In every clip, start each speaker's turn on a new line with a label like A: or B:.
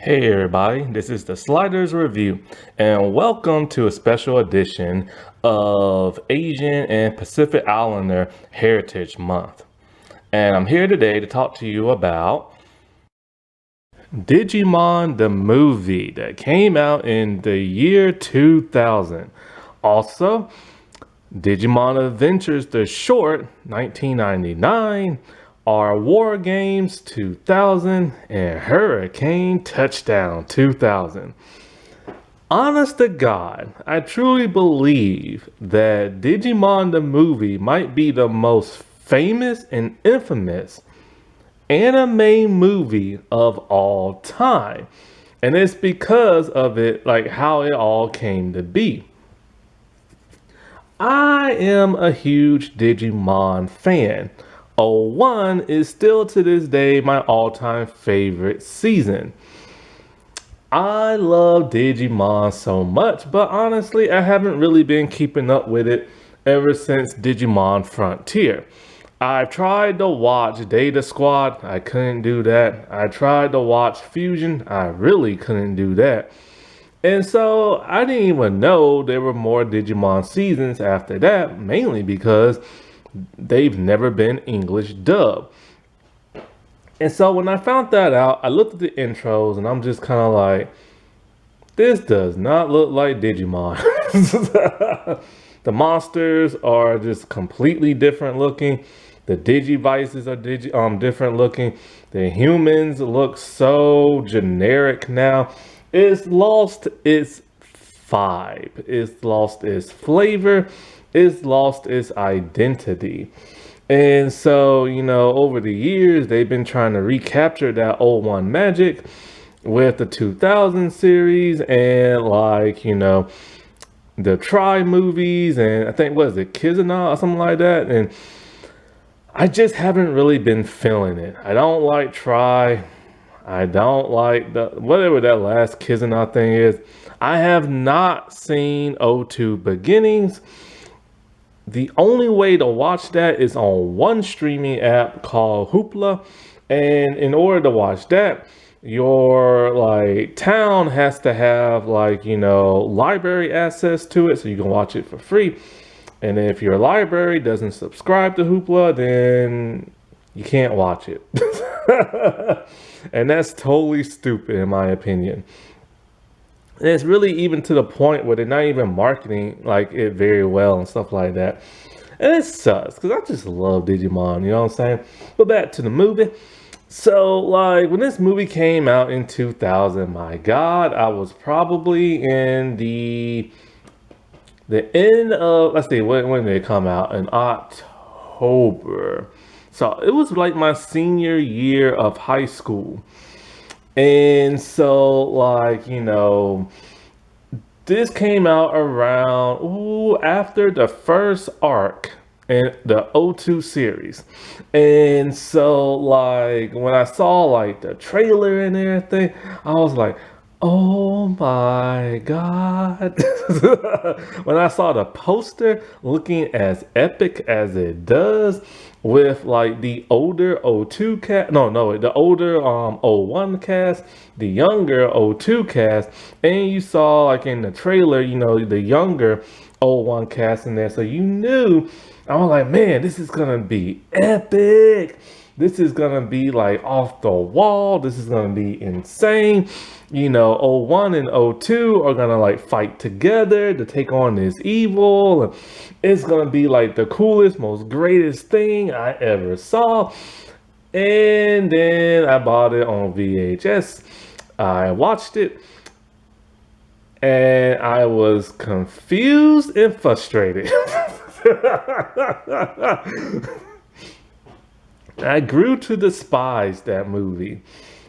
A: Hey everybody, this is the Sliders Review, and welcome to a special edition of Asian and Pacific Islander Heritage Month. And I'm here today to talk to you about Digimon the movie that came out in the year 2000. Also, Digimon Adventures the short 1999, our War Games 2000, and Hurricane Touchdown 2000. Honest to God, I truly believe that Digimon the movie might be the most famous and infamous anime movie of all time. And it's because of it, like how it all came to be. I am a huge Digimon fan. 01 is still to this day my all-time favorite season. I love Digimon so much, but honestly, I haven't really been keeping up with it ever since Digimon Frontier. I've tried to watch Data Squad, I couldn't do that. I tried to watch Fusion, I really couldn't do that. And so I didn't even know there were more Digimon seasons after that, mainly because they've never been English dubbed. And so when I found that out, I looked at the intros and I'm just kind of like, this does not look like Digimon. The monsters are just completely different looking. The Digivices are different looking. The humans look so generic now. It's lost its vibe. It's lost its flavor. It's lost its identity. And so, over the years, they've been trying to recapture that old one magic with the 2000 series and the Try movies and I think, what is it, Kizuna or something like that. And I just haven't really been feeling it. I don't like Try. I don't like whatever that last Kizuna thing is. I have not seen O2 Beginnings. The only way to watch that is on one streaming app called Hoopla. And in order to watch that, your town has to have library access to it so you can watch it for free. And if your library doesn't subscribe to Hoopla, then you can't watch it. And that's totally stupid in my opinion. And it's really even to the point where they're not even marketing it very well and stuff like that. And it sucks because I just love Digimon, you know what I'm saying? But back to the movie. So when this movie came out in 2000, my God, I was probably in the end of, let's see, when did it come out? In October. So it was like my senior year of high school. And so, this came out around after the first arc in the O2 series. And so, when I saw the trailer and everything, I was like, oh my God. When I saw the poster looking as epic as it does, with the older O2 cast, the older O1 cast, the younger O2 cast, and you saw in the trailer, the younger O1 cast in there, so you knew. I was like, man, this is gonna be epic. This is gonna be off the wall. This is gonna be insane. O1 and O2 are gonna fight together to take on this evil. It's gonna be the coolest, most greatest thing I ever saw. And then I bought it on VHS. I watched it and I was confused and frustrated. I grew to despise that movie.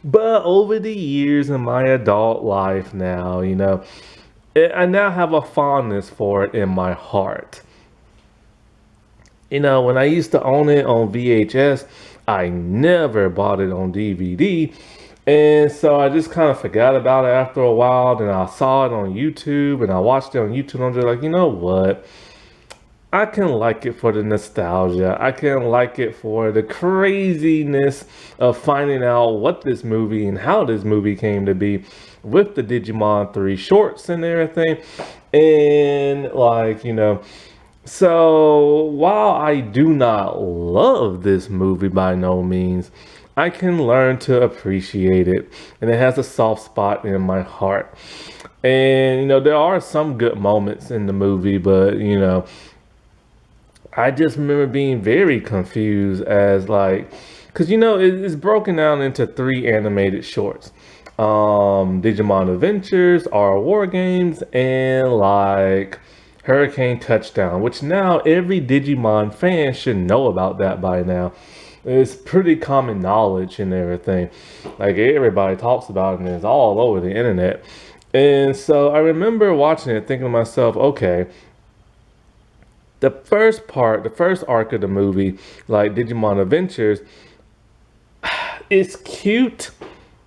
A: But over the years in my adult life now, I now have a fondness for it in my heart. When I used to own it on VHS, I never bought it on DVD. And so I just kind of forgot about it after a while. Then I saw it on YouTube and I watched it on YouTube and I'm just like, you know what? I can like it for the nostalgia. I can like it for the craziness of finding out what this movie and how this movie came to be with the Digimon 3 shorts and everything. And like, so while I do not love this movie by no means, I can learn to appreciate it. And it has a soft spot in my heart. And there are some good moments in the movie, but I just remember being very confused as like, because it's broken down into three animated shorts. Digimon Adventures, our war games, and like Hurricane Touchdown, which now every Digimon fan should know about that by now. It's pretty common knowledge and everything. Like everybody talks about it and it's all over the internet. And so I remember watching it thinking to myself, okay, the first part, the first arc of the movie, like Digimon Adventures, is cute,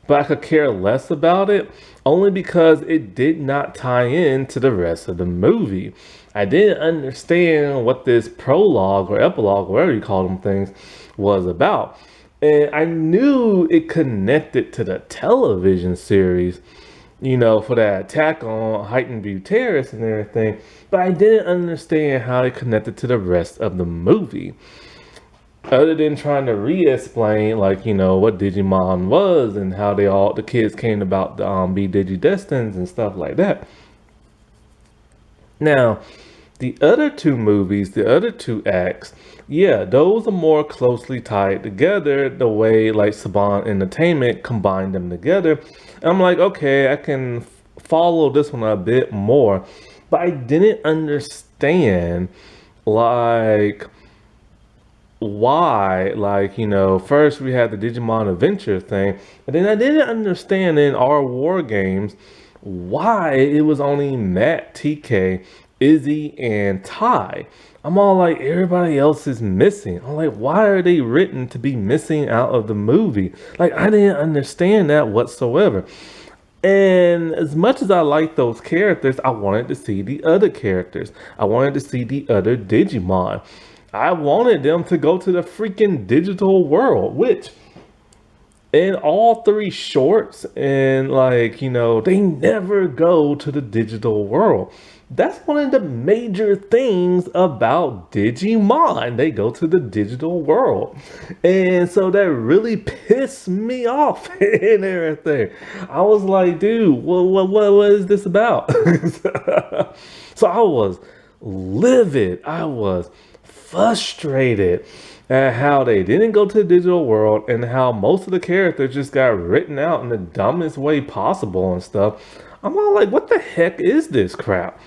A: but I could care less about it only because it did not tie in to the rest of the movie. I didn't understand what this prologue or epilogue, whatever you call them things, was about. And I knew it connected to the television series, for that attack on Heightened View Terrace and everything, but I didn't understand how it connected to the rest of the movie. Other than trying to re-explain, like, what Digimon was and how the kids came about to be Digidestins and stuff like that. Now, the other two movies, the other two acts, yeah, those are more closely tied together the way like Saban Entertainment combined them together. And I'm like, okay, I can follow this one a bit more, but I didn't understand like why, like, first we had the Digimon Adventure thing, and then I didn't understand in our war games why it was only Matt, TK, Izzy, and Ty. I'm all like, everybody else is missing. I'm like, why are they written to be missing out of the movie? Like, I didn't understand that whatsoever. And as much as I like those characters, I wanted to see the other characters. I wanted to see the other Digimon. I wanted them to go to the freaking digital world, which in all three shorts and like, they never go to the digital world. That's one of the major things about Digimon. They go to the digital world. And so that really pissed me off and everything. I was like, dude, what is this about? So I was livid. I was frustrated at how they didn't go to the digital world and how most of the characters just got written out in the dumbest way possible and stuff. I'm all like, what the heck is this crap?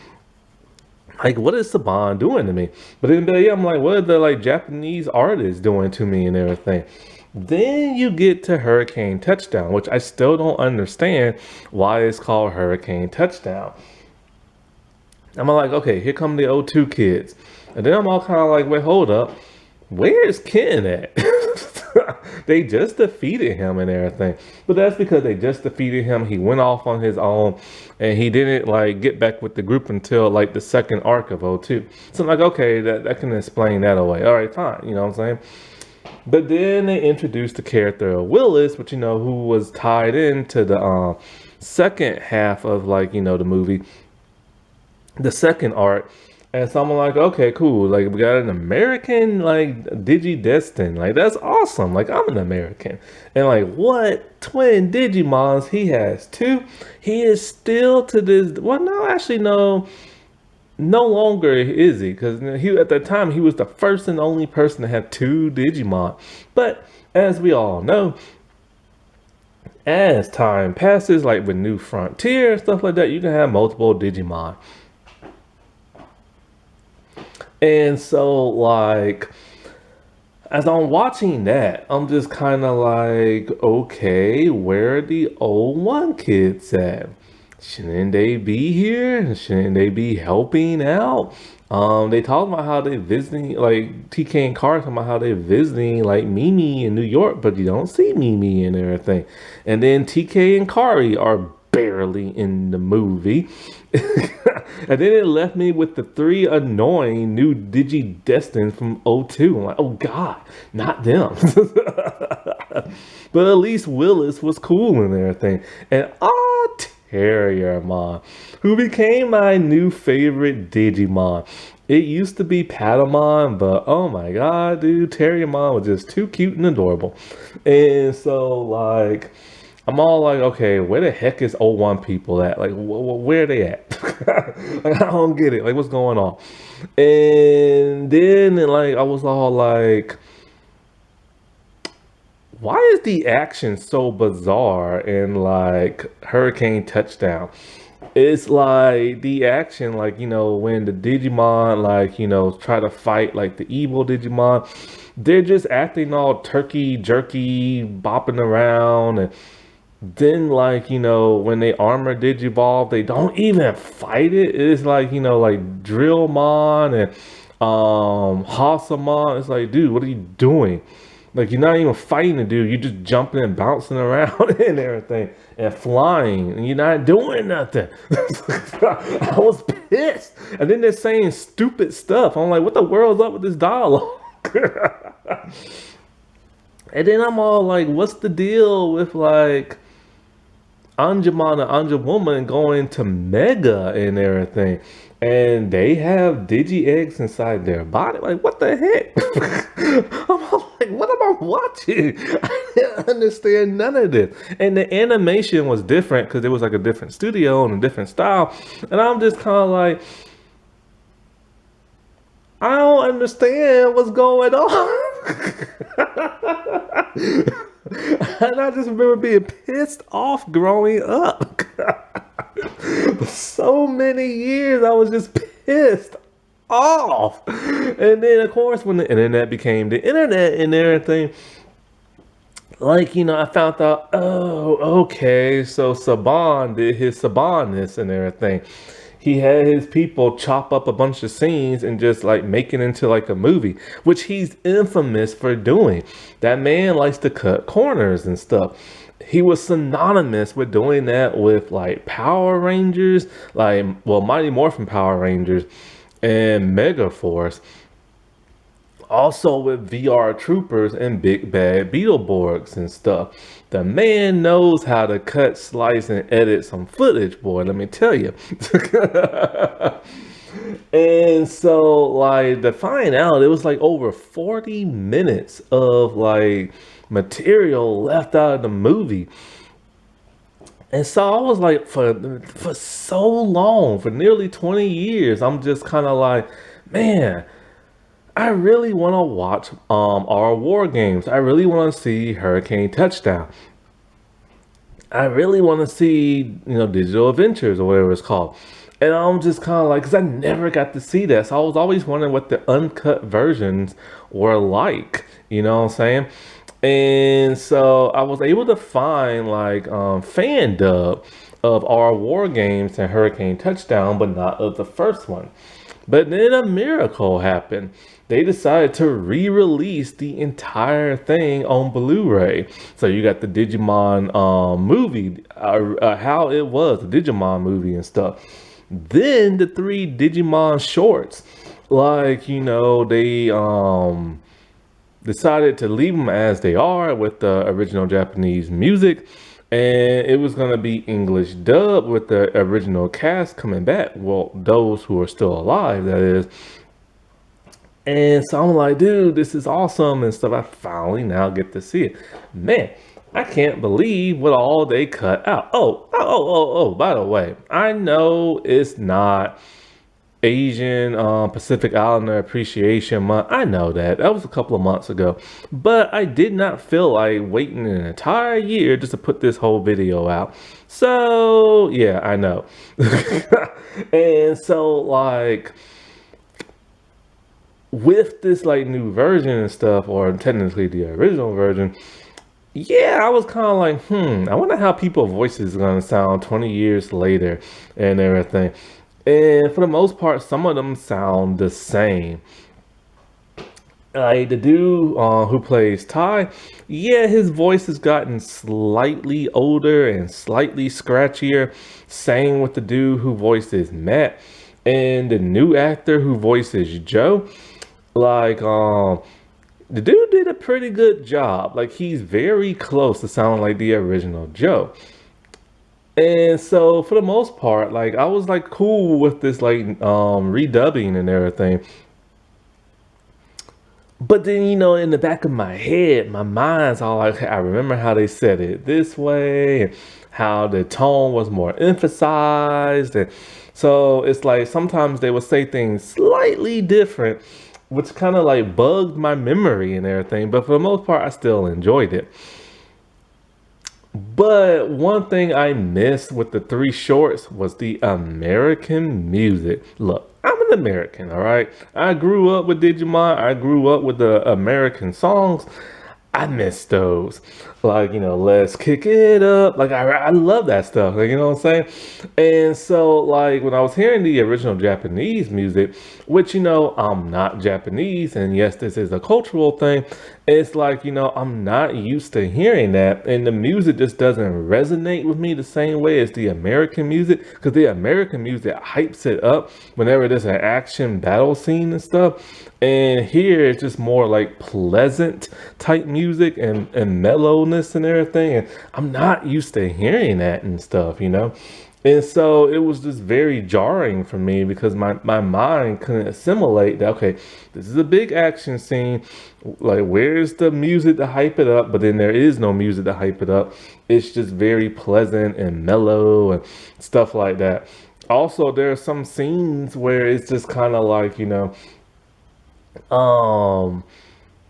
A: Like, what is Saban doing to me? But then I'm like, what are the like Japanese artists doing to me and everything? Then you get to Hurricane Touchdown, which I still don't understand why it's called Hurricane Touchdown. I'm like, okay, here come the O2 kids. And then I'm all kind of like, wait, hold up. Where's Ken at? They just defeated him and everything. But that's because they just defeated him. He went off on his own and he didn't like get back with the group until like the second arc of O2. So I'm like, okay, that can explain that away. All right, fine. You know what I'm saying? But then they introduced the character of Willis, which, who was tied into the second half of like, the movie, the second arc. And so I'm like, okay, cool. Like, we got an American, like, Digi-Destin. Like, that's awesome. Like, I'm an American. And, like, what? Twin Digimons? He has two. He is still to this... Well, no, actually, no. No longer is he. Because at that time, he was the first and only person to have two Digimon. But, as we all know, as time passes, like with New Frontier and stuff like that, you can have multiple Digimon. And so, like, as I'm watching that, I'm just kind of like, okay, where are the O1 kids at? Shouldn't they be here? Shouldn't they be helping out? They talk about how they visiting, like TK and Car talking about how they're visiting like Mimi in New York, but you don't see Mimi and everything. And then TK and Kari are barely in the movie. And then it left me with the three annoying new Digi-Destins from '02. I'm like, oh God, not them. But at least Willis was cool and everything. And Terriermon, who became my new favorite Digimon. It used to be Patamon, but oh my God, dude, Terriermon was just too cute and adorable. And so, like, I'm all like, okay, where the heck is '01 people at? Like, where are they at? Like, I don't get it. Like, what's going on? And then, like, I was all like, why is the action so bizarre in like Hurricane Touchdown? It's like the action, like, when the Digimon, like, try to fight like the evil Digimon, they're just acting all turkey jerky, bopping around. And then, like, when they armor Digivolve, they don't even fight it. It's like, like Drillmon and Hasamon. It's like, dude, what are you doing? Like, you're not even fighting the dude, you're just jumping and bouncing around and everything and flying, and you're not doing nothing. I was pissed. And then they're saying stupid stuff. I'm like, what the world's up with this dialogue? And then I'm all like, what's the deal with like Anjumon and Anjawoman going to Mega and everything? And they have Digi-Eggs inside their body. Like, what the heck? I'm like, what am I watching? I didn't understand none of this. And the animation was different because it was like a different studio and a different style. And I'm just kind of like, I don't understand what's going on. And I just remember being pissed off growing up. For so many years, I was just pissed off. And then, of course, when the internet became the internet and everything, like, I found out, oh, okay, so Saban did his Sabanness and everything. He had his people chop up a bunch of scenes and just like make it into like a movie, which he's infamous for doing. That man likes to cut corners and stuff. He was synonymous with doing that with like Power Rangers, like, well, Mighty Morphin Power Rangers and Mega Force. Also with VR Troopers and Big Bad Beetleborgs and stuff. The man knows how to cut, slice, and edit some footage, boy, let me tell you. And so, like, to find out, it was like over 40 minutes of like material left out of the movie. And so I was like, for so long, for nearly 20 years, I'm just kind of like, man, I really want to watch our war games. I really want to see Hurricane Touchdown. I really want to see, Digital Adventures or whatever it's called. And I'm just kind of like, because I never got to see that. So I was always wondering what the uncut versions were like. You know what I'm saying? And so I was able to find like fan dub of our war games and Hurricane Touchdown, but not of the first one. But then a miracle happened. They decided to re-release the entire thing on Blu-ray. So you got the Digimon movie, how it was, the Digimon movie and stuff. Then the 3 Digimon shorts, like, they decided to leave them as they are with the original Japanese music. And it was going to be English dub with the original cast coming back. Well, those who are still alive, that is. And so I'm like, dude, this is awesome and stuff. I finally now get to see it. Man, I can't believe what all they cut out. Oh, by the way, I know it's not Asian Pacific Islander Appreciation Month. I know that. That was a couple of months ago. But I did not feel like waiting an entire year just to put this whole video out. So, yeah, I know. And so, like, with this, like, new version and stuff, or technically the original version, yeah, I was kind of like, I wonder how people's voices are going to sound 20 years later and everything. And for the most part, some of them sound the same. Like the dude who plays Ty, yeah, his voice has gotten slightly older and slightly scratchier. Same with the dude who voices Matt, and the new actor who voices Joe. Like the dude did a pretty good job. Like he's very close to sound like the original Joe. And so for the most part, like I was like cool with this like redubbing and everything. But then, in the back of my head, my mind's all like, I remember how they said it this way, and how the tone was more emphasized. And so it's like sometimes they would say things slightly different, which kind of like bugged my memory and everything. But for the most part, I still enjoyed it. But one thing I missed with the three shorts was the American music. Look, I'm an American, all right? I grew up with Digimon. I grew up with the American songs. I miss those. Like, let's kick it up. Like, I love that stuff. Like, you know what I'm saying? And so, like, when I was hearing the original Japanese music, which, I'm not Japanese, and yes, this is a cultural thing, it's like, I'm not used to hearing that. And the music just doesn't resonate with me the same way as the American music, because the American music hypes it up whenever there's an action battle scene and stuff. And here it's just more like pleasant type music and mellowness and everything. And I'm not used to hearing that and stuff. And so it was just very jarring for me because my mind couldn't assimilate that, okay, this is a big action scene. Like, where's the music to hype it up? But then there is no music to hype it up. It's just very pleasant and mellow and stuff like that. Also, there are some scenes where it's just kind of like, um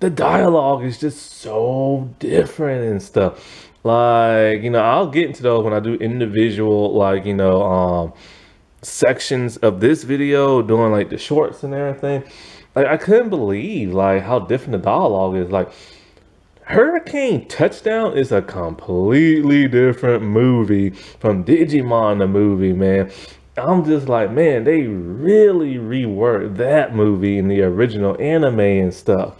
A: the dialogue is just so different and stuff. Like, I'll get into those when I do individual, like, sections of this video, doing like the shorts and everything. Like, I couldn't believe like how different the dialogue is. Like, Hurricane Touchdown is a completely different movie from Digimon the movie, man. I'm just like, man, they really reworked that movie in the original anime and stuff.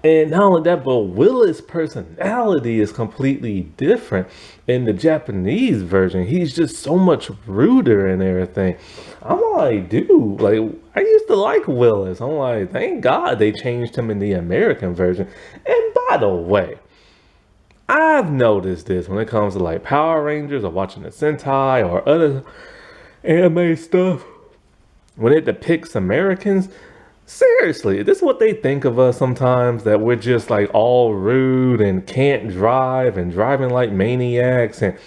A: And not only that, but Willis' personality is completely different in the Japanese version. He's just so much ruder and everything. I'm like, dude, like, I used to like Willis. I'm like, thank God they changed him in the American version. And by the way, I've noticed this when it comes to like Power Rangers or watching the Sentai or other anime stuff. When it depicts Americans, seriously, this is what they think of us sometimes, that we're just like all rude and can't drive and driving like maniacs, and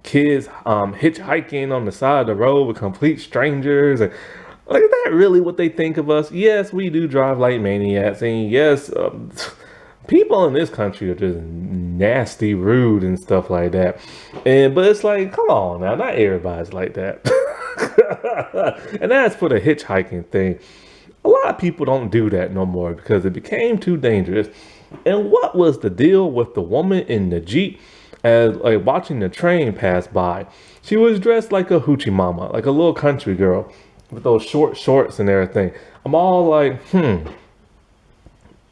A: kids hitchhiking on the side of the road with complete strangers. And like, is that really what they think of us? Yes, we do drive like maniacs, and yes, people in this country are just nasty, rude, and stuff like that. And but it's like, come on now, not everybody's like that. And that's for the hitchhiking thing. A lot of people don't do that no more because it became too dangerous. And what was the deal with the woman in the Jeep as like watching the train pass by? She was dressed like a hoochie mama, like a little country girl with those short shorts and everything. I'm all like,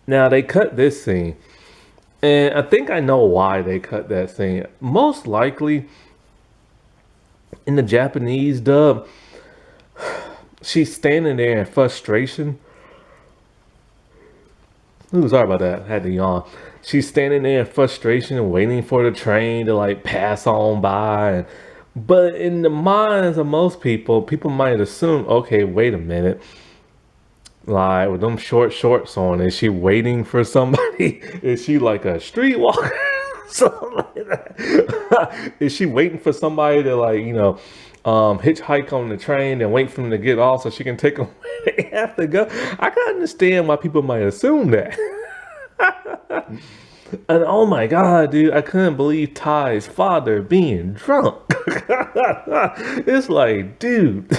A: Now they cut this scene, and I think I know why they cut that scene. Most likely in the Japanese dub, she's standing there in frustration. Ooh, sorry about that. I had to yawn. She's standing there in frustration and waiting for the train to like pass on by. But in the minds of most people, people might assume, okay, wait a minute. Like, with them short shorts on, is she waiting for somebody? Is she like a streetwalker? Something like that. Is she waiting for somebody to like, hitchhike on the train and wait for them to get off so she can take them where they have to go? I can understand why people might assume that. And oh my God, dude, I couldn't believe Ty's father being drunk. It's like, dude.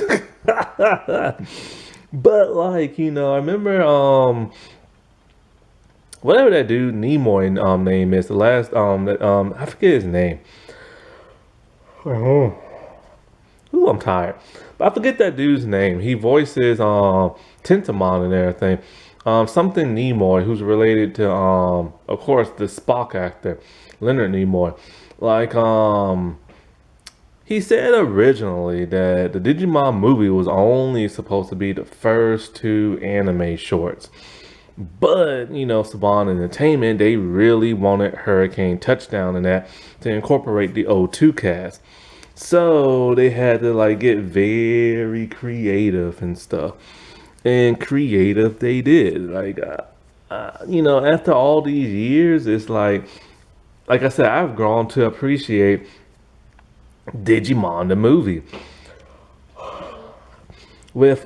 A: But like, I remember whatever that dude Nimoy name is, the last that I forget his name. Oh, ooh, I'm tired. But I forget that dude's name. He voices Tentamon and everything. something Nimoy, who's related to, of course, the Spock actor, Leonard Nimoy. Like, he said originally that the Digimon movie was only supposed to be the first two anime shorts. But, Saban Entertainment, they really wanted Hurricane Touchdown in that to incorporate the O2 cast. So they had to like get very creative and stuff. And creative they did. Like, after all these years, it's like I said, I've grown to appreciate Digimon the movie with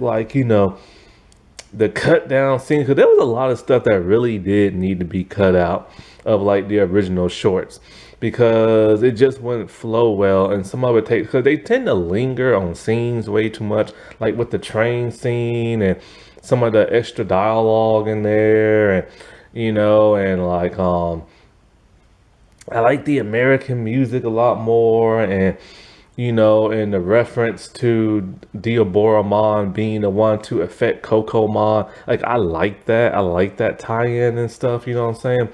A: the cut down scene, because there was a lot of stuff that really did need to be cut out of like the original shorts because it just wouldn't flow well, and some of it takes because they tend to linger on scenes way too much, like with the train scene and some of the extra dialogue in there, and and I like the American music a lot more, and and the reference to Diaboramon being the one to affect Kokomon. Like, I like that. I like that tie-in and stuff, you know what I'm saying?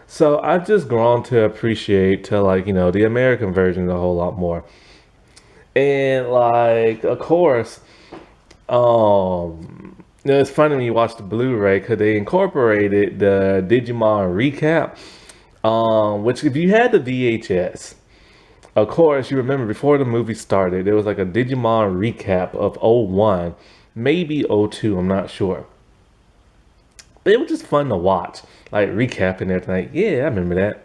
A: So I've just grown to appreciate to the American version a whole lot more. And like, of course, it's funny when you watch the Blu-ray because they incorporated the Digimon recap. Which if you had the VHS, of course, you remember before the movie started, there was like a Digimon recap of '01, maybe '02, I'm not sure. But it was just fun to watch, like recapping everything. Like, yeah, I remember that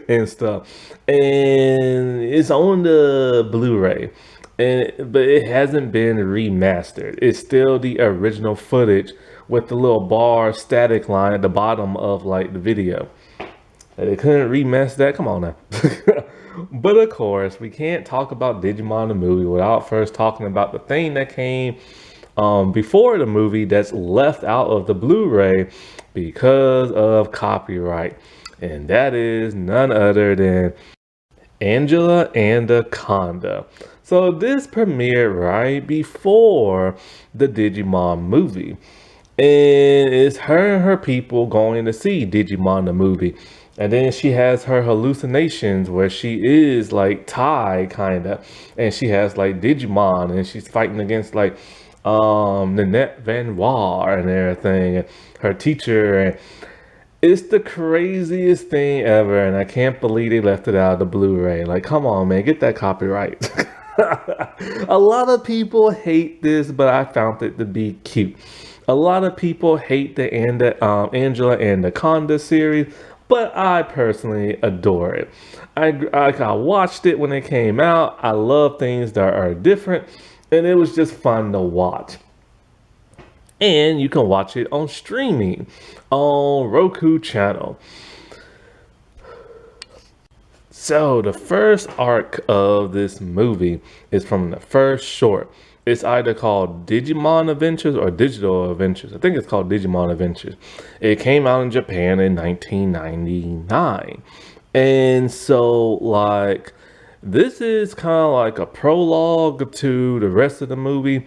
A: and stuff. And it's on the Blu-ray, but it hasn't been remastered. It's still the original footage with the little bar static line at the bottom of like the video. They couldn't remaster that. Come on now. But of course, we can't talk about Digimon the movie without first talking about the thing that came before the movie that's left out of the Blu-ray because of copyright. And that is none other than Angela Anaconda. So this premiered right before the Digimon movie. And it's her and her people going to see Digimon the movie. And then she has her hallucinations where she is like Tai kinda, and she has like Digimon, and she's fighting against like Nanette Van War and everything, and her teacher, and it's the craziest thing ever, and I can't believe they left it out of the Blu-ray. Like, come on, man, get that copyright. A lot of people hate this, but I found it to be cute. A lot of people hate the Angela Anaconda series, but I personally adore it. I watched it when it came out. I love things that are different, and it was just fun to watch. And you can watch it on streaming on Roku channel. So the first arc of this movie is from the first short. It's either called Digimon Adventures or Digital Adventures. I think it's called Digimon Adventures. It came out in Japan in 1999. And so, like, this is kind of like a prologue to the rest of the movie.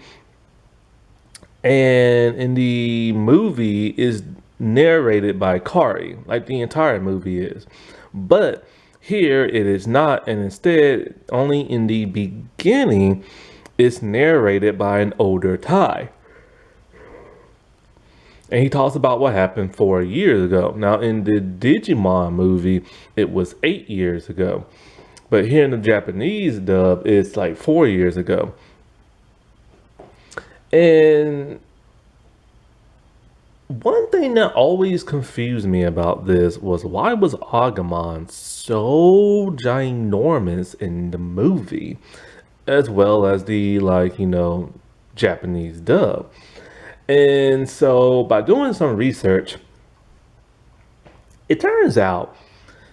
A: And in the movie is narrated by Kari, like the entire movie is. But here it is not, and instead, only in the beginning, it's narrated by an older Tai. And he talks about what happened 4 years ago. Now, in the Digimon movie, it was 8 years ago. But here in the Japanese dub, it's like 4 years ago. And one thing that always confused me about this was why was Agumon so ginormous in the movie, as well as the Japanese dub. And so by doing some research, it turns out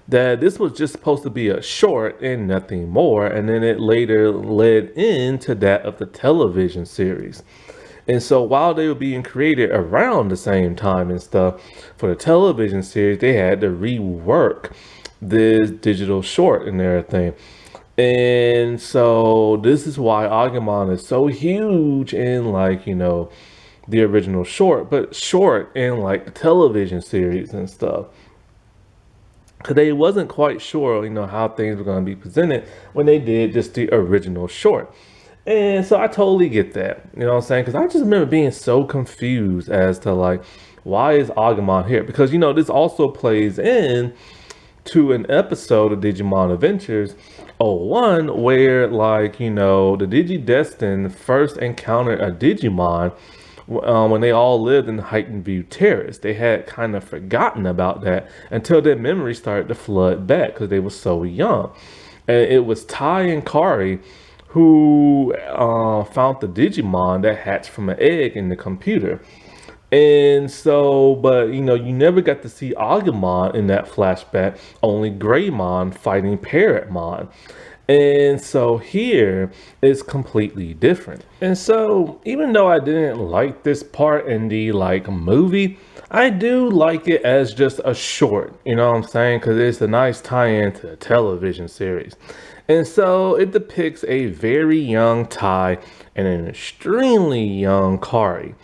A: that this was just supposed to be a short and nothing more, and then it later led into that of the television series. And so while they were being created around the same time and stuff, for the television series, they had to rework this digital short and everything. And so this is why Agumon is so huge in the original short, but short in like television series and stuff. Cause they wasn't quite sure, how things were going to be presented when they did just the original short. And so I totally get that, what I'm saying? Because I just remember being so confused as to like, why is Agumon here? Because, this also plays in to an episode of Digimon Adventures 01 where like, the Digi-Destined first encountered a Digimon when they all lived in Heightened View Terrace. They had kind of forgotten about that until their memory started to flood back because they were so young. And it was Tai and Kari who found the Digimon that hatched from an egg in the computer. And so, but you never got to see Agumon in that flashback, only Greymon fighting Parrotmon. And so here it's completely different. And so even though I didn't like this part in the like movie, I do like it as just a short, you know what I'm saying? Because it's a nice tie-in to the television series. And so it depicts a very young Tai and an extremely young Kari.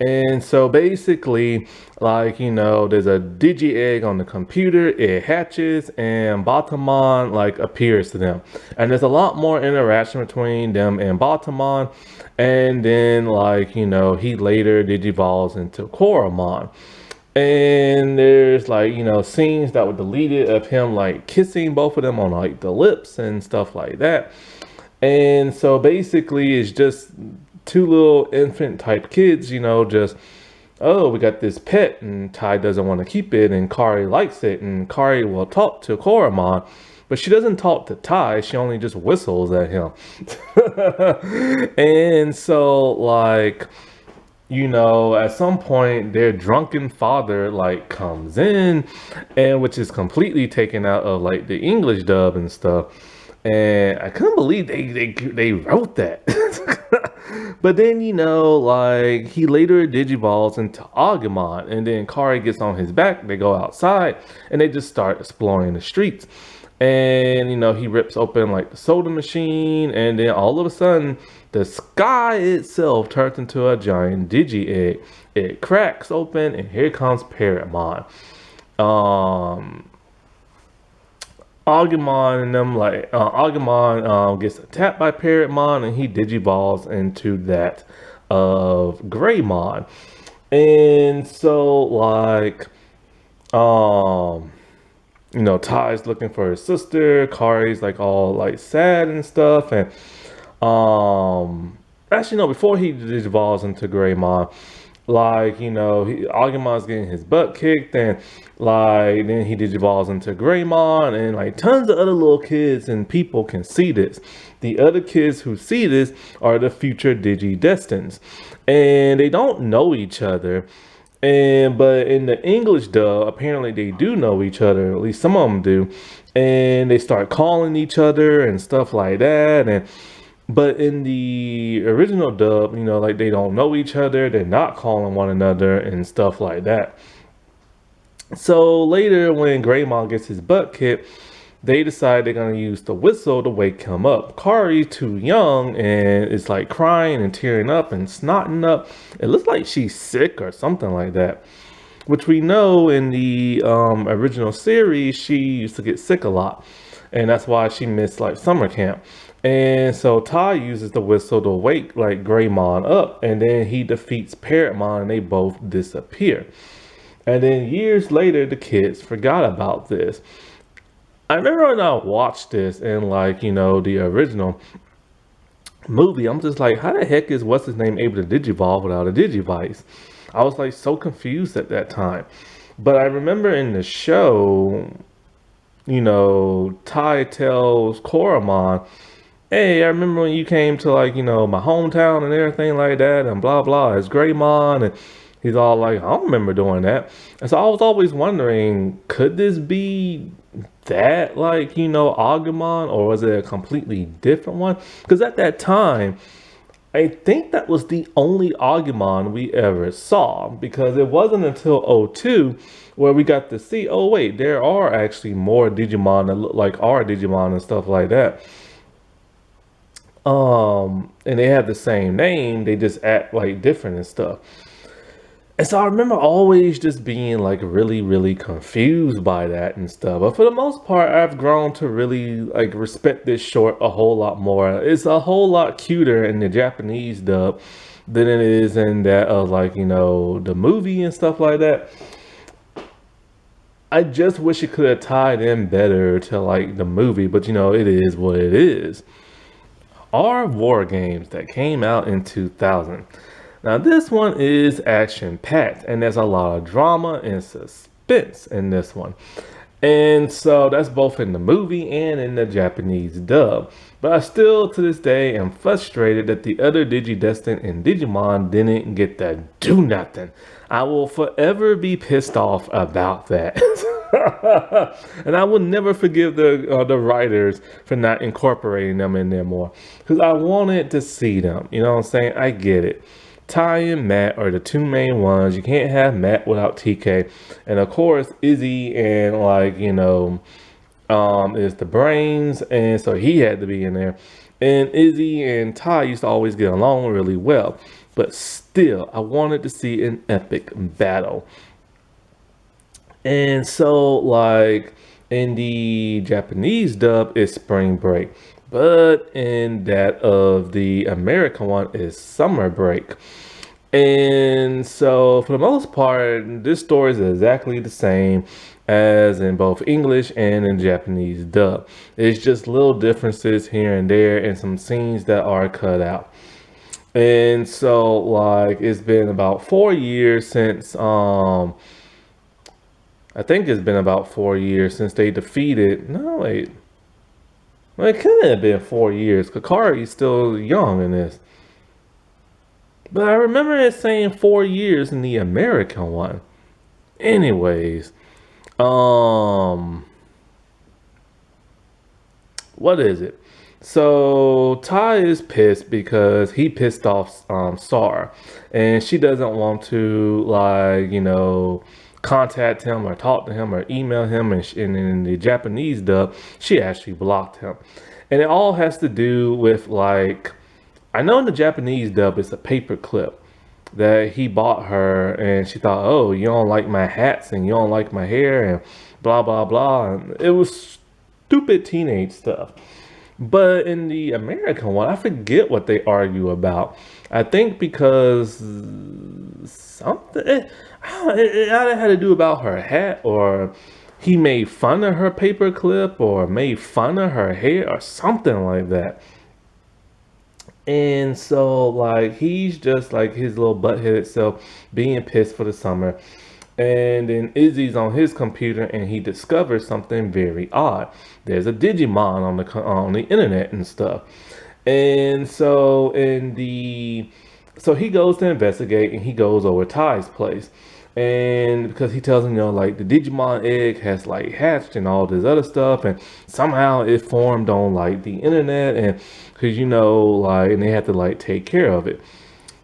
A: And so basically, like, there's a Digi-Egg on the computer, it hatches, and Batamon, like, appears to them. And there's a lot more interaction between them and Batamon. And then, like, he later digivolves into Koromon. And there's, like, scenes that were deleted of him, like, kissing both of them on, like, the lips and stuff like that. And so basically, it's just two little infant type kids, just, oh, we got this pet and Tai doesn't want to keep it and Kari likes it and Kari will talk to Koromon, but she doesn't talk to Tai, she only just whistles at him. And so like, at some point their drunken father like comes in, and which is completely taken out of like the English dub and stuff. And I couldn't believe they wrote that. But then, like, he later digivolves into Agumon, and then Kari gets on his back, they go outside, and they just start exploring the streets. And, he rips open, like, the soda machine, and then all of a sudden, the sky itself turns into a giant Digi-Egg. It cracks open, and here comes Parrotmon. Agumon and them like Agumon gets attacked by Parrotmon and he digivolves into that of Greymon. And so like Ty's looking for his sister, Kari's like all like sad and stuff, and actually no, before he digivolves into Greymon, like, Agumon's getting his butt kicked, and like, then he digivolves into Greymon, and like tons of other little kids and people can see this. The other kids who see this are the future Digi-Destins, and they don't know each other. But in the English dub, apparently they do know each other, at least some of them do, and they start calling each other and stuff like that. But in the original dub, like they don't know each other, they're not calling one another and stuff like that. So later when Greymon gets his butt kicked, they decide they're going to use the whistle to wake him up. Kari's too young and is like crying and tearing up and snotting up. It looks like she's sick or something like that. Which we know in the original series, she used to get sick a lot. And that's why she missed like summer camp. And so Tai uses the whistle to wake like Greymon up, and then he defeats Parrotmon and they both disappear. And then years later, the kids forgot about this. I remember when I watched this in like, the original movie, I'm just like, how the heck is what's his name able to digivolve without a digivice? I was like so confused at that time. But I remember in the show, Tai tells Koromon, hey, I remember when you came to like, my hometown and everything like that and blah, blah, it's Greymon. And he's all like, I don't remember doing that. And so I was always wondering, could this be that like, Agumon, or was it a completely different one? Because at that time, I think that was the only Agumon we ever saw, because it wasn't until 02 where we got to see, oh wait, there are actually more Digimon that look like our Digimon and stuff like that. And they have the same name, they just act like different and stuff. And so I remember always just being like really, really confused by that and stuff. But for the most part, I've grown to really like respect this short a whole lot more. It's a whole lot cuter in the Japanese dub than it is in that of like, the movie and stuff like that. I just wish it could have tied in better to like the movie, but it is what it is. Are war games that came out in 2000. Now, this one is action packed, and there's a lot of drama and suspense in this one. And so that's both in the movie and in the Japanese dub. But I still, to this day, am frustrated that the other Digidestined and Digimon didn't get to do nothing. I will forever be pissed off about that. And I will never forgive the writers for not incorporating them in there more. Because I wanted to see them. You know what I'm saying? I get it. Ty and Matt are the two main ones. You can't have Matt without TK. And of course, Izzy and is the brains, and so he had to be in there. And Izzy and Ty used to always get along really well. But still, I wanted to see an epic battle. And so, like, in the Japanese dub, it's spring break. But in that of the American one is summer break. And so, for the most part, this story is exactly the same as in both English and in Japanese dub. It's just little differences here and there and some scenes that are cut out. And so, like, it's been about 4 years since, I think it's been about 4 years since they defeated, no, wait. Well, it couldn't have been 4 years. Kakari's still young in this. But I remember it saying 4 years in the American one. Anyways, what is it? So Ty is pissed because he pissed off Sar, and she doesn't want to contact him or talk to him or email him. And in the Japanese dub, she actually blocked him, and it all has to do with like. I know in the Japanese dub, it's a paper clip that he bought her, and she thought, oh, you don't like my hats and you don't like my hair and blah, blah, blah. And it was stupid teenage stuff. But in the American one, I forget what they argue about. I think because something, it either had to do about her hat, or he made fun of her paper clip, or made fun of her hair, or something like that. And so, like, he's just like his little butt-headed self being pissed for the summer. And then Izzy's on his computer and he discovers something very odd. There's a Digimon on the internet and stuff. And so so he goes to investigate, and he goes over Ty's place. And because he tells him, like the Digimon egg has like hatched and all this other stuff, and somehow it formed on like the internet, and because and they have to like take care of it.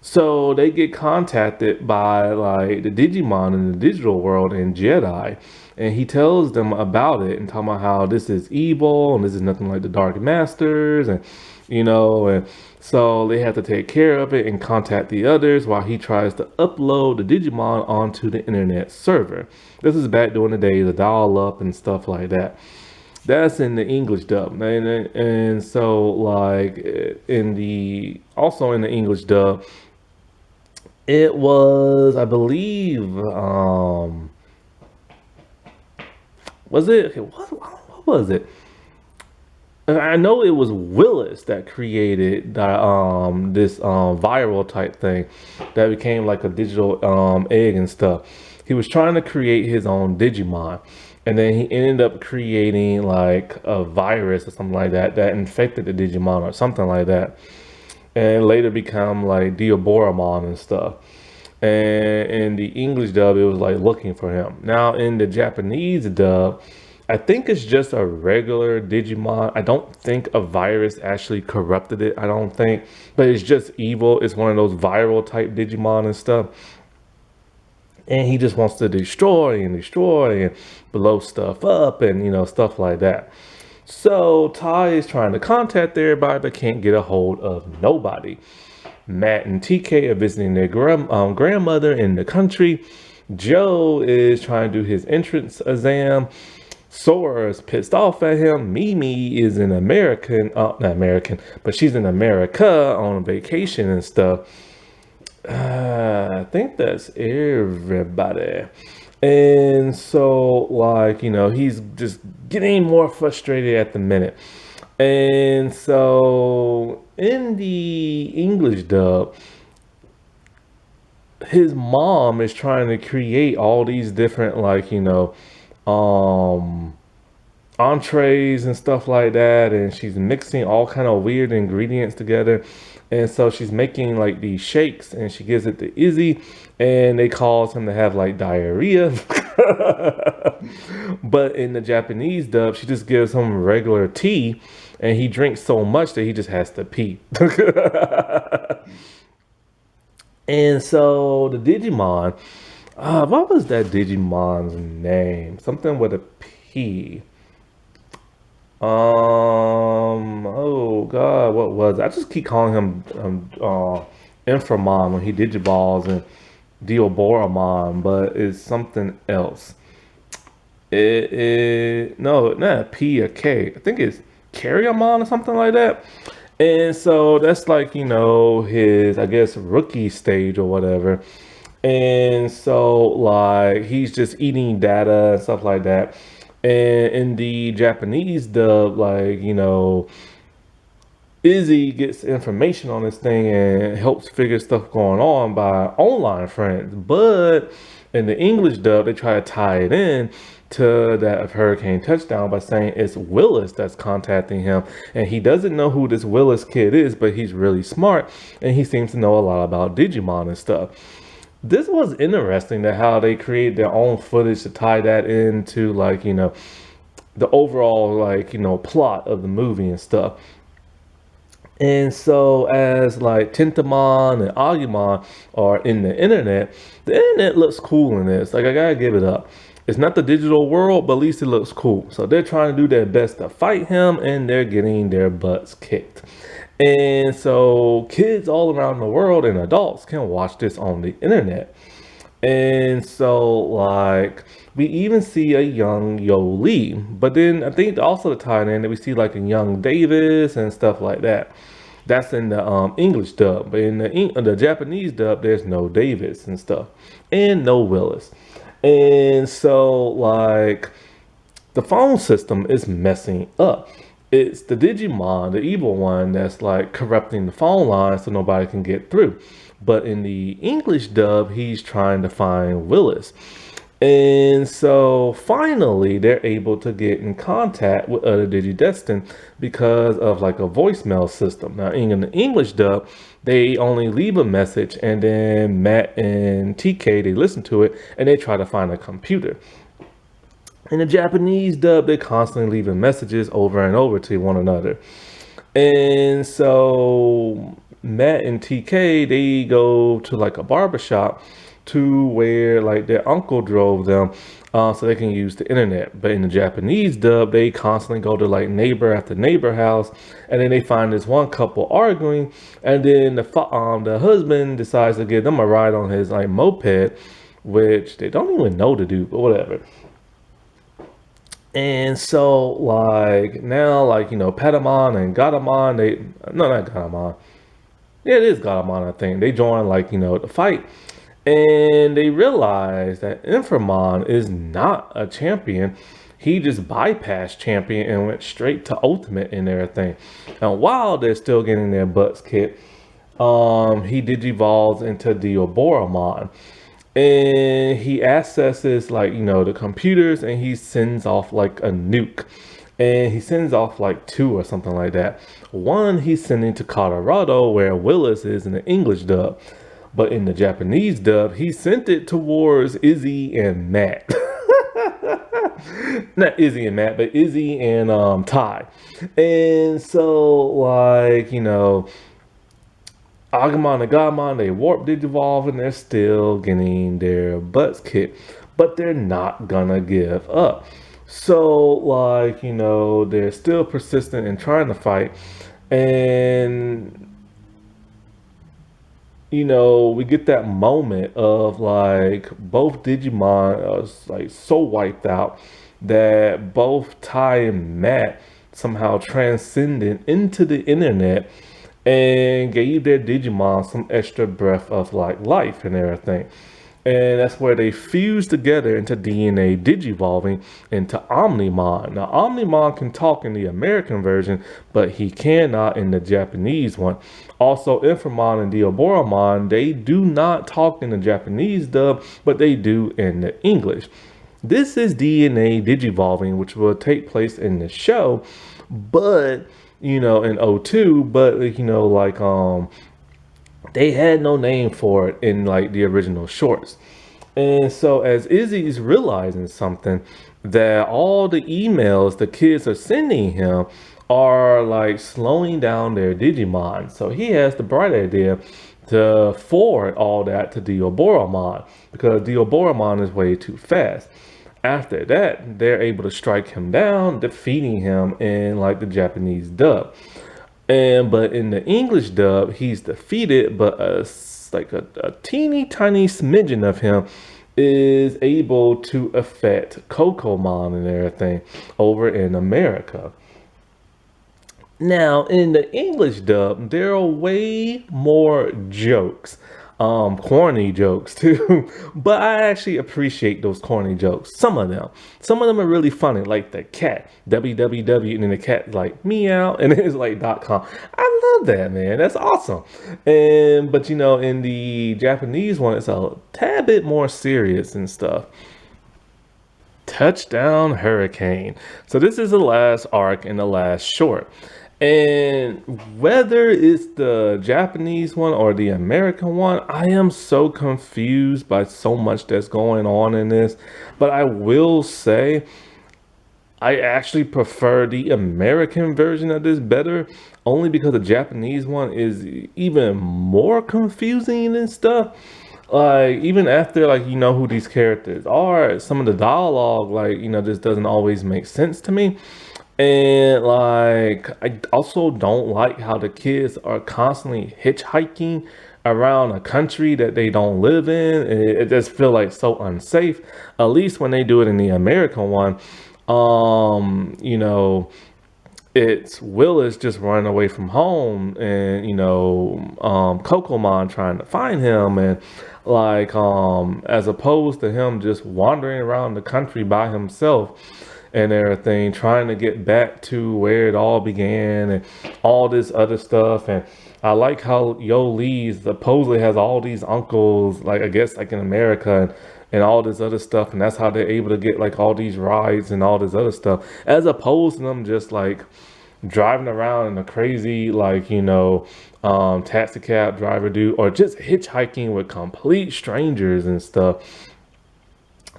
A: So they get contacted by like the Digimon in the digital world and Jedi, and he tells them about it and talking about how this is evil and this is nothing like the Dark Masters, and and so they have to take care of it and contact the others while he tries to upload the Digimon onto the internet server. This is back during the days of dial-up and stuff like that. That's in the English dub, and so like also in the English dub, it was, I believe, was it? What was it? I know it was Willis that created this viral type thing that became like a digital egg and stuff. He was trying to create his own Digimon, and then he ended up creating like a virus or something like that that infected the Digimon or something like that, and later become like Diaboromon and stuff. And in the English dub, it was like looking for him. Now in the Japanese dub, I think it's just a regular Digimon. I don't think a virus actually corrupted it. I don't think, but it's just evil. It's one of those viral type Digimon and stuff. And he just wants to destroy and blow stuff up and, stuff like that. So Ty is trying to contact everybody, but can't get a hold of nobody. Matt and TK are visiting their grandmother in the country. Joe is trying to do his entrance exam. Sora's pissed off at him. Mimi is an American, not American, but she's in America on vacation and stuff. I think that's everybody. And so, like, he's just getting more frustrated at the minute. And so, in the English dub, his mom is trying to create all these different, like, um, entrees and stuff like that, and she's mixing all kind of weird ingredients together. And so she's making like these shakes, and she gives it to Izzy, and they cause him to have like diarrhea. But in the Japanese dub, she just gives him regular tea, and he drinks so much that he just has to pee. And so the Digimon, what was that Digimon's name? Something with a P. Oh God, what was it? I just keep calling him Inframon when he Digiballs, and Dioboramon, but it's something else. No, not P or K. I think it's Carryamon or something like that. And so that's like, his, I guess, rookie stage or whatever. And so, like, he's just eating data and stuff like that. And in the Japanese dub, like, Izzy gets information on this thing and helps figure stuff going on by online friends. But in the English dub, they try to tie it in to that of Hurricane Touchdown by saying it's Willis that's contacting him. And he doesn't know who this Willis kid is, but he's really smart. And he seems to know a lot about Digimon and stuff. This was interesting, that how they create their own footage to tie that into, like, the overall, like, plot of the movie and stuff. And so as like Tentamon and Agumon are in the internet looks cool in this. Like, I gotta give it up. It's not the digital world, but at least it looks cool. So they're trying to do their best to fight him, and they're getting their butts kicked. And so kids all around the world and adults can watch this on the internet. And so, like, we even see a young Yoli, but then I think also the tie in that we see like a young Davis and stuff like that. That's in the English dub, but in the Japanese dub, there's no Davis and stuff, and no Willis. And so, like, the phone system is messing up. It's the Digimon, the evil one, that's like corrupting the phone line so nobody can get through. But in the English dub, he's trying to find Willis. And so finally, they're able to get in contact with other Digidestin because of like a voicemail system. Now, in the English dub, they only leave a message, and then Matt and TK, they listen to it, and they try to find a computer. In the Japanese dub, they're constantly leaving messages over and over to one another. And so Matt and TK, they go to like a barbershop to where like their uncle drove them so they can use the internet. But in the Japanese dub, they constantly go to like neighbor after neighbor house, and then they find this one couple arguing, and then the husband decides to give them a ride on his like moped, which they don't even know to do, but whatever. And so, like, now, like, Patamon and Gatamon, no, not Gatamon. Yeah, it is Gatamon, I think. They join, like, the fight. And they realize that Inframon is not a champion. He just bypassed champion and went straight to ultimate and everything. And while they're still getting their butts kicked, he digivolves into Dioboramon. And he accesses like the computers, and he sends off like a nuke, and he sends off like two or something like that. One he's sending to Colorado, where Willis is in the English dub, but in the Japanese dub he sent it towards Izzy and Matt. Not Izzy and Matt, but Izzy and Ty. And so, like, Agumon and Godmon, they warp Digivolve, and they're still getting their butts kicked, but they're not gonna give up. So, like, they're still persistent in trying to fight, and we get that moment of like both Digimon are like so wiped out that both Ty and Matt somehow transcended into the internet and gave their Digimon some extra breath of like life and everything. And that's where they fuse together into DNA digivolving into Omnimon. Now, Omnimon can talk in the American version, but he cannot in the Japanese one. Also, Inframon and Dioboromon, they do not talk in the Japanese dub, but they do in the English. This is DNA digivolving, which will take place in the show, but in '02, but they had no name for it in like the original shorts. And so as Izzy's realizing something, that all the emails the kids are sending him are like slowing down their Digimon. So he has the bright idea to forward all that to Dioboromon because Dioboromon is way too fast. After that, they're able to strike him down, defeating him in like the Japanese dub. But in the English dub, he's defeated, but a teeny tiny smidgen of him is able to affect Kokomon and everything over in America. Now, in the English dub, there are way more jokes, corny jokes too. But I actually appreciate those corny jokes. Some of them are really funny, like the cat, www, and then the cat like meow, and it's like .com. I love that, man. That's awesome. But in the Japanese one, it's a tad bit more serious and stuff. Touchdown Hurricane. So this is the last arc and the last short. And whether it's the Japanese one or the American one, I am so confused by so much that's going on in this. But I will say, I actually prefer the American version of this better, only because the Japanese one is even more confusing and stuff. Like even after like who these characters are, some of the dialogue like just doesn't always make sense to me. And like I also don't like how the kids are constantly hitchhiking around a country that they don't live in. It just feel like so unsafe. At least when they do it in the American one, um, you know, it's Willis just running away from home and Kokomon trying to find him and like as opposed to him just wandering around the country by himself and everything, trying to get back to where it all began and all this other stuff. And I like how Yo Lee supposedly has all these uncles, like I guess like in America and all this other stuff, and that's how they're able to get like all these rides and all this other stuff, as opposed to them just like driving around in a crazy like taxi cab driver dude or just hitchhiking with complete strangers and stuff.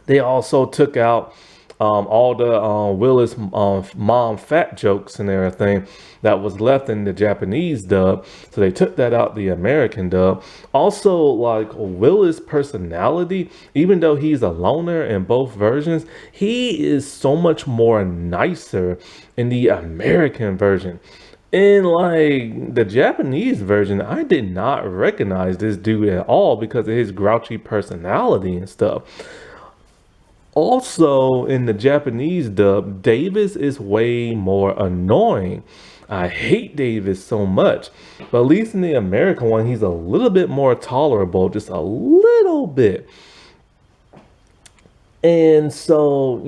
A: They also took out all the Willis mom fat jokes and everything that was left in the Japanese dub. So they took that out the American dub. Also, like Willis' personality, even though he's a loner in both versions, he is so much more nicer in the American version. In like the Japanese version, I did not recognize this dude at all because of his grouchy personality and stuff. Also, in the Japanese dub, Davis is way more annoying. I hate Davis so much. But at least in the American one, he's a little bit more tolerable, just a little bit. And so,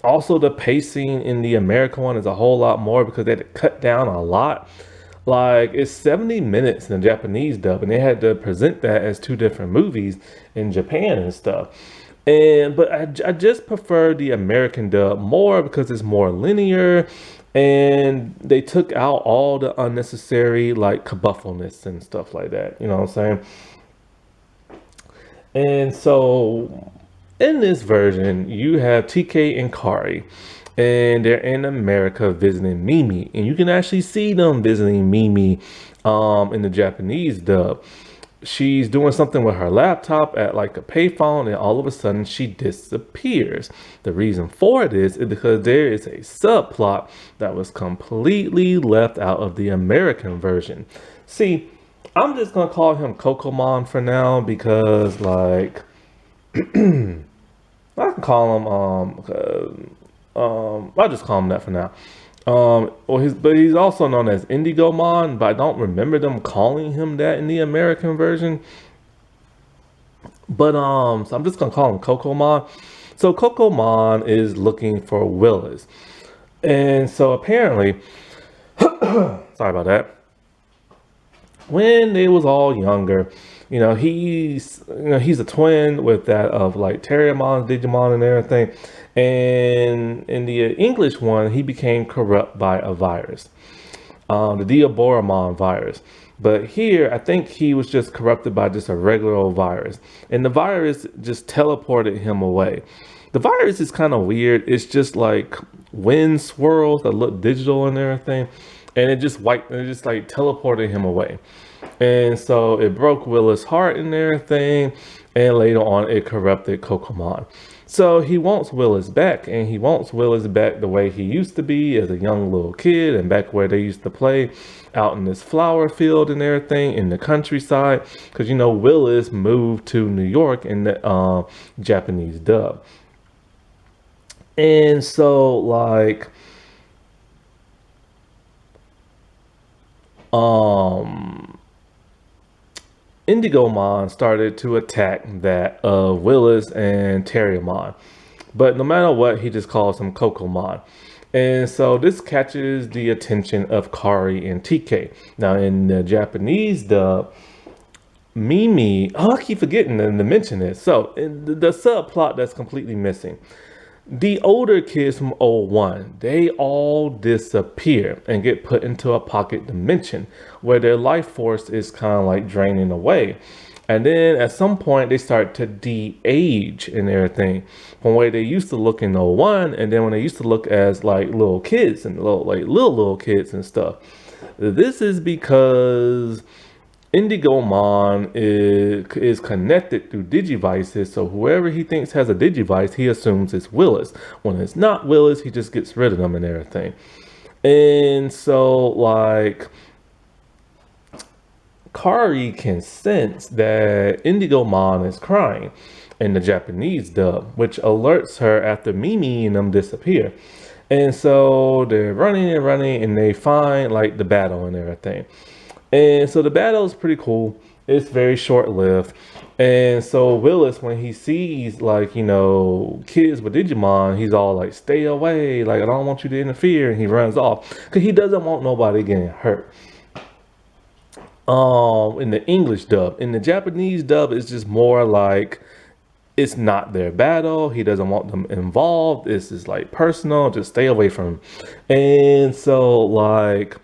A: also the pacing in the American one is a whole lot more because they had to cut down a lot. Like it's 70 minutes in the Japanese dub, and they had to present that as two different movies in Japan and stuff. But I just prefer the American dub more because it's more linear, and they took out all the unnecessary like kabuffleness and stuff like that. You know what I'm saying? And so in this version, you have TK and Kari, and they're in America visiting Mimi, and you can actually see them visiting Mimi in the Japanese dub. she's doing something with her laptop at like a payphone, and all of a sudden she disappears. The reason for this is because there is a subplot that was completely left out of the American version. See, I'm just gonna call him Cocomon for now because like I can call him I'll just call him that for now. But he's also known as Indigomon, but I don't remember them calling him that in the American version. But so I'm just gonna call him Cocomon. So Cocomon is looking for Willis, and so apparently, sorry about that. When they was all younger, he's a twin with that of like Terriermon, Digimon, and everything. And in the English one, he became corrupt by a virus, the Diaboromon virus. But here, I think he was just corrupted by just a regular old virus, and the virus just teleported him away. The virus is kind of weird. It's just like wind swirls that look digital and everything, and it just like teleported him away. And so it broke Willis' heart and everything, and later on it corrupted Kokomon. So he wants Willis back, and he wants Willis back the way he used to be as a young little kid, and back where they used to play out in this flower field and everything in the countryside. Because Willis moved to New York in the Japanese dub. And so like Indigomon started to attack that of Willis and Terriermon. But no matter what, he just calls him Cocomon. And so this catches the attention of Kari and TK. Now in the Japanese dub, Mimi, I keep forgetting to mention this. So in the subplot that's completely missing. The older kids from O1, they all disappear and get put into a pocket dimension where their life force is kind of like draining away. And then at some point they start to de-age and everything from where they used to look in O1, and then when they used to look as like little kids and little kids and stuff. This is because Indigomon is connected through Digivices, so whoever he thinks has a Digivice, he assumes it's Willis. When it's not Willis, he just gets rid of them and everything. And so, like, Kari can sense that Indigomon is crying in the Japanese dub, which alerts her after Mimi and them disappear. And so they're running and running, and they find like the battle and everything. And so the battle is pretty cool. It's very short-lived. And so Willis, when he sees like, kids with Digimon, he's all like, stay away. Like, I don't want you to interfere. And he runs off because he doesn't want nobody getting hurt. In the English dub. In the Japanese dub, it's just more like it's not their battle. He doesn't want them involved. This is like personal. Just stay away from him. And so like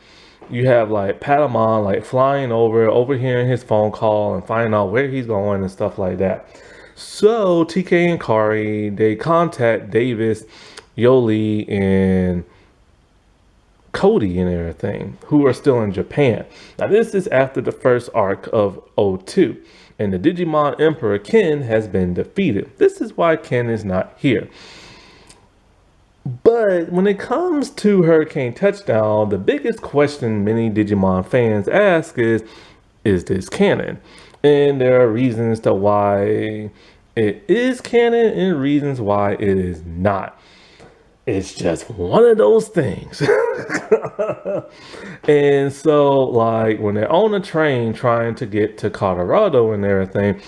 A: you have like Patamon like flying overhearing his phone call and finding out where he's going and stuff like that. So TK and Kari, they contact Davis, Yoli, and Cody and everything, who are still in Japan. Now this is after the first arc of O2, and the Digimon Emperor Ken has been defeated. This is why Ken is not here. But when it comes to Hurricane Touchdown, the biggest question many Digimon fans ask is this canon? And there are reasons to why it is canon and reasons why it is not. It's just one of those things. And so like when they're on a train trying to get to Colorado and everything,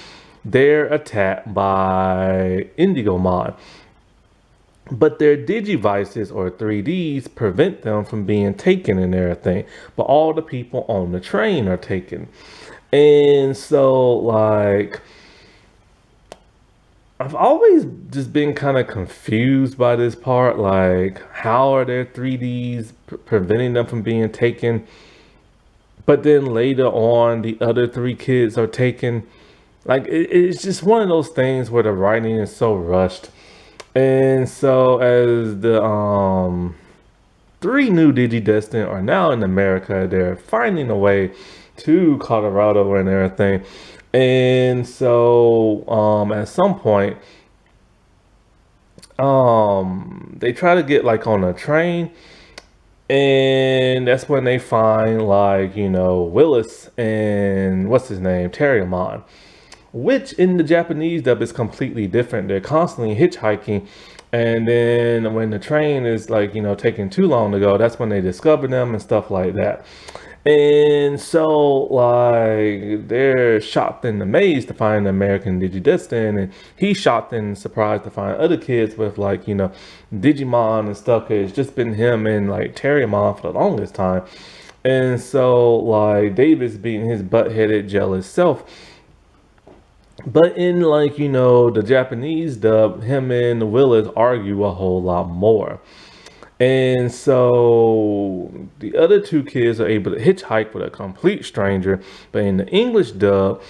A: they're attacked by Indigomon. But their Digivices or 3Ds prevent them from being taken and everything. But all the people on the train are taken. And so like I've always just been kind of confused by this part. Like, how are their 3Ds preventing them from being taken? But then later on, the other 3 kids are taken. Like, it's just one of those things where the writing is so rushed. And so as the 3 new Digidestined are now in America, they're finding a way to Colorado and everything. And so at some point, they try to get like on a train, and that's when they find like, Willis and what's his name, Terriermon, which in the Japanese dub is completely different. They're constantly hitchhiking, and then when the train is like, taking too long to go, that's when they discover them and stuff like that. And so, like, they're shocked and amazed to find the American Digidestin, and he's shocked and surprised to find other kids with, like, Digimon and stuff. It's just been him and, like, Terriermon for the longest time. And so, like, Davis being his butt-headed, jealous self. But in, like, the Japanese dub, him and Willis argue a whole lot more. And so the other two kids are able to hitchhike with a complete stranger. But in the English dub,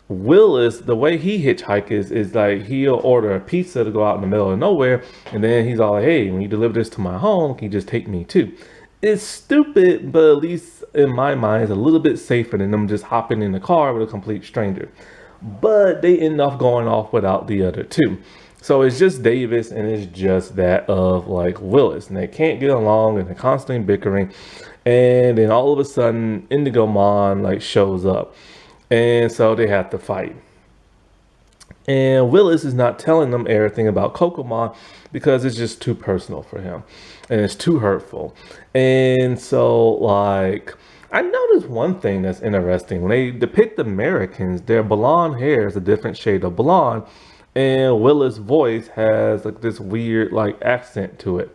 A: Willis, the way he hitchhikes is like he'll order a pizza to go out in the middle of nowhere. And then he's all like, hey, when you deliver this to my home, can you just take me too? It's stupid, but at least in my mind, it's a little bit safer than them just hopping in the car with a complete stranger. But they end up going off without the other two. So it's just Davis and it's just that of like Willis, and they can't get along and they're constantly bickering. And then all of a sudden Indigo Mon like shows up, and so they have to fight. And Willis is not telling them everything about Kokomon because it's just too personal for him and it's too hurtful. And so like I noticed one thing that's interesting. When they depict Americans, their blonde hair is a different shade of blonde, and Willis' voice has like this weird like accent to it.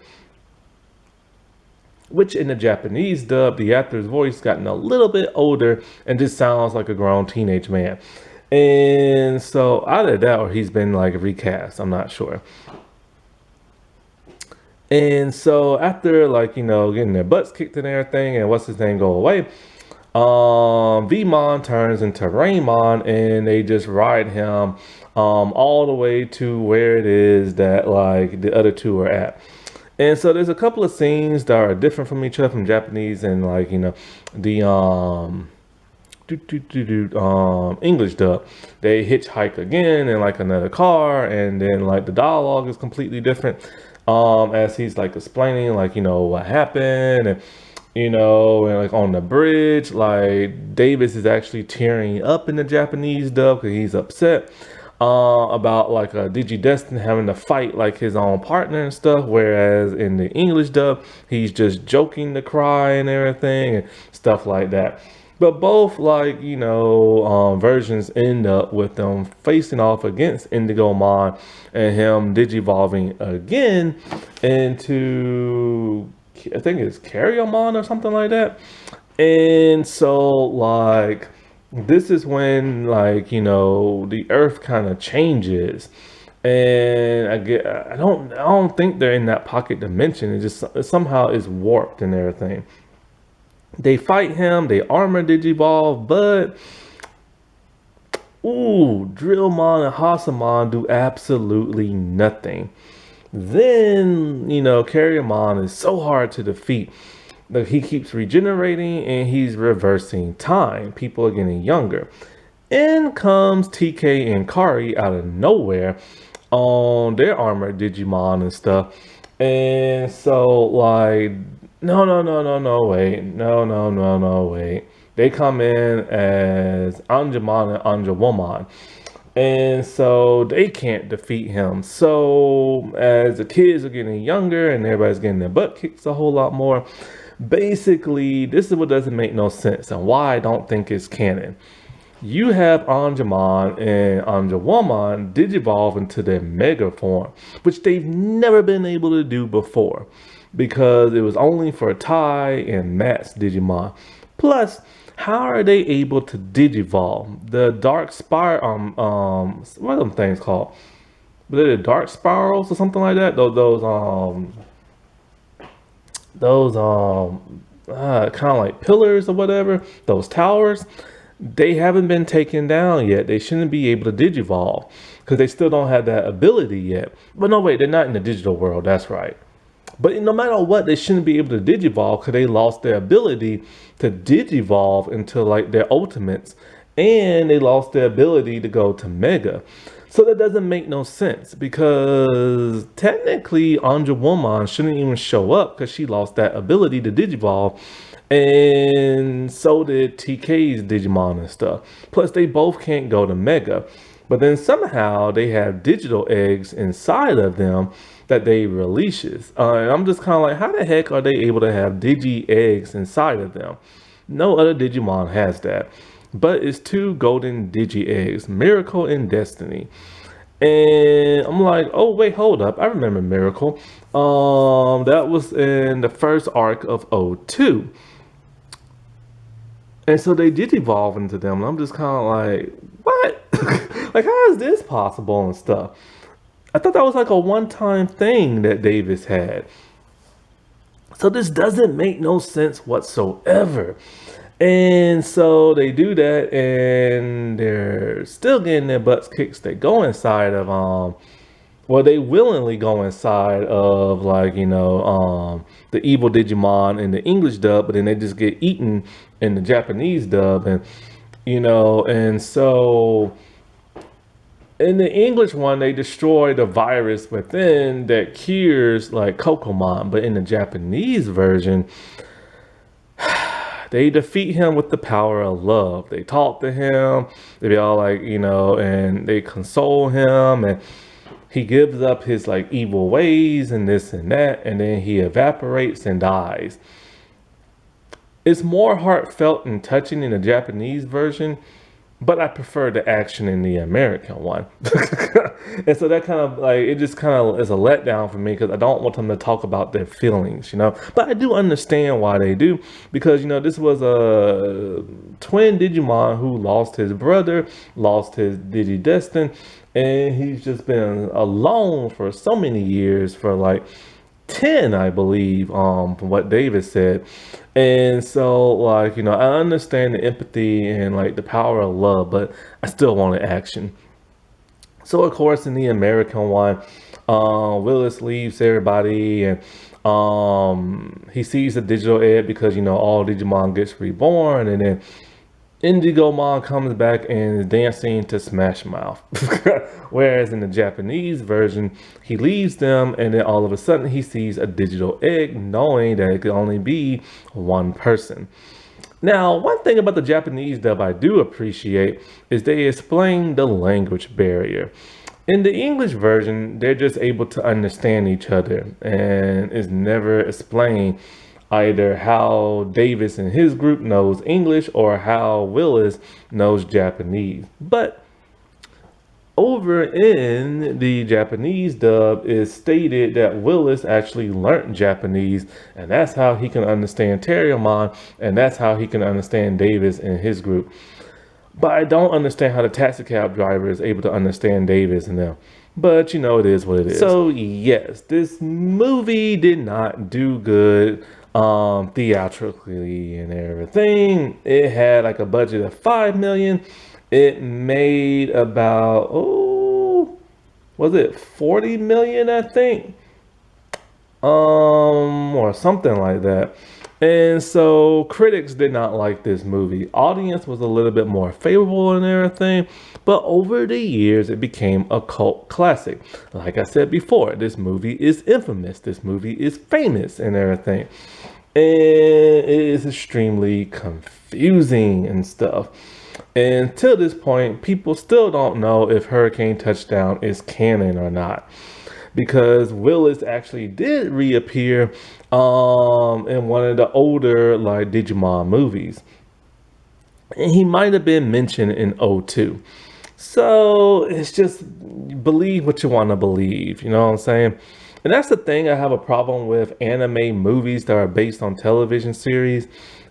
A: Which in the Japanese dub, the actor's voice gotten a little bit older and just sounds like a grown teenage man. And so either that or he's been like recast, I'm not sure. And so after like, getting their butts kicked and everything and what's his name go away, Vmon turns into Raymon and they just ride him all the way to where it is that like the other two are at. And so there's a couple of scenes that are different from each other from Japanese and like, the English dub. They hitchhike again in like another car, and then like the dialogue is completely different. As he's like explaining like, what happened, and and like on the bridge, like Davis is actually tearing up in the Japanese dub because he's upset about like a Digi-Destin having to fight like his own partner and stuff, whereas in the English dub he's just joking to cry and everything and stuff like that. But both like versions end up with them facing off against Indigo Mon and him digivolving again into, I think it's Carriomon or something like that. And so like this is when like the earth kind of changes, and I don't think they're in that pocket dimension. It just somehow is warped and everything. They fight him, they armor digivolve, but ooh, Drillmon and Hasamon do absolutely nothing. Then, Carriamon is so hard to defeat that he keeps regenerating and he's reversing time. People are getting younger. In comes TK and Kari out of nowhere on their armored Digimon and stuff. And so, like, wait. They come in as Anjumon and Anjawomon. And so they can't defeat him. So as the kids are getting younger and everybody's getting their butt kicked a whole lot more, basically, this is what doesn't make no sense and why I don't think it's canon. You have Anjumon and Anjawomon digivolve into their mega form, which they've never been able to do before because it was only for Tai and Matt's Digimon. Plus, how are they able to digivolve? The dark spiral, what are them things called? Were they the dark spirals or something like that? Those kind of like pillars or whatever, those towers, they haven't been taken down yet. They shouldn't be able to digivolve because they still don't have that ability yet. But no, wait, they're not in the digital world. That's right. But no matter what, they shouldn't be able to digivolve because they lost their ability to digivolve into like their ultimates and they lost the ability to go to Mega. So that doesn't make no sense because technically Anjumon shouldn't even show up because she lost that ability to Digivolve. And so did TK's Digimon and stuff. Plus, they both can't go to Mega. But then somehow they have digital eggs inside of them that they releases. And I'm just kind of like, how the heck are they able to have Digi-Eggs inside of them? No other Digimon has that. But it's two golden Digi-Eggs, Miracle and Destiny. And I'm like, oh wait, hold up. I remember Miracle. That was in the first arc of O2. And so they did evolve into them. And I'm just kind of like, what? Like, how is this possible and stuff? I thought that was like a one-time thing that Davis had. So this doesn't make no sense whatsoever. And so they do that and they're still getting their butts kicked. They go inside of well, they willingly go inside of like, the evil Digimon in the English dub, but then they just get eaten in the Japanese dub. And so in the English one, they destroy the virus within that cures like Kokomon, but in the Japanese version, they defeat him with the power of love. They talk to him, they be all like, and they console him, and he gives up his like evil ways and this and that, and then he evaporates and dies. It's more heartfelt and touching in the Japanese version, but I prefer the action in the American one. And so that kind of like, it just kind of is a letdown for me because I don't want them to talk about their feelings, But I do understand why they do because, this was a twin Digimon who lost his brother, lost his Digidestin, and he's just been alone for so many years, for like 10, I believe, from what Davis said. And so, like, I understand the empathy and like the power of love, but I still wanted action. So, of course, in the American one, Willis leaves everybody and he sees a digital egg because, all Digimon gets reborn, and then Indigomon comes back and is dancing to Smash Mouth. Whereas in the Japanese version, he leaves them and then all of a sudden he sees a digital egg, knowing that it could only be one person. Now, one thing about the Japanese dub I do appreciate is they explain the language barrier. In the English version, they're just able to understand each other and it's never explained either how Davis and his group knows English or how Willis knows Japanese. But over in the Japanese dub, is stated that Willis actually learned Japanese, and that's how he can understand Terriermon, and that's how he can understand Davis and his group. But I don't understand how the taxi cab driver is able to understand Davis and them. But it is what it is. So yes, this movie did not do good theatrically and everything. It had like a budget of 5 million. It made about, was it 40 million, I think? Or something like that. And so critics did not like this movie. Audience was a little bit more favorable and everything, but over the years it became a cult classic. Like I said before, this movie is infamous. This movie is famous and everything. And it is extremely confusing and stuff. And till this point, people still don't know if Hurricane Touchdown is canon or not, because Willis actually did reappear in one of the older like Digimon movies, and he might have been mentioned in O2. So it's just believe what you want to believe, you know what I'm saying? And that's the thing I have a problem with anime movies that are based on television series,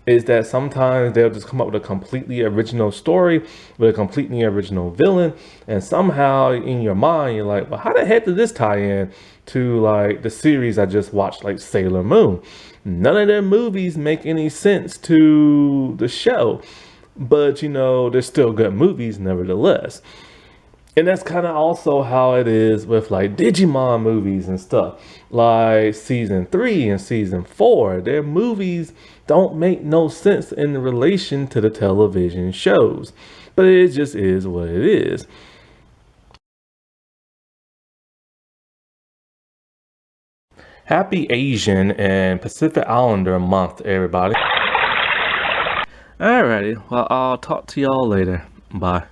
A: is that sometimes they'll just come up with a completely original story with a completely original villain, and somehow in your mind you're like, well, how the heck did this tie in to like the series I just watched, like Sailor Moon? None of their movies make any sense to the show, but they're still good movies nevertheless. And that's kind of also how it is with like Digimon movies and stuff. Like season 3 and season 4, their movies don't make no sense in relation to the television shows. but it just is what it is. Happy Asian and Pacific Islander month, everybody. Alrighty, well, I'll talk to y'all later. Bye.